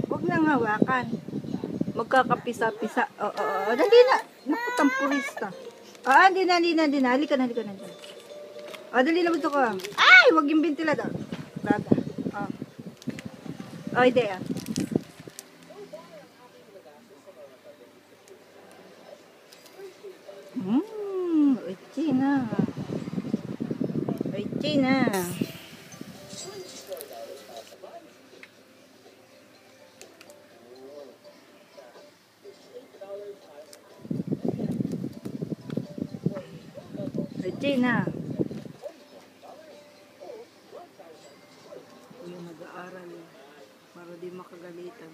Huwag nang hawakan. Magkakapisa-pisa. Oo. Dali na. Naku, tampurista. Hindi na. Halika na. Dali na ito ka. Ay, huwag yung ventilador. Baba. Hindi China. China. Yung nag-aaral para di makagalitan.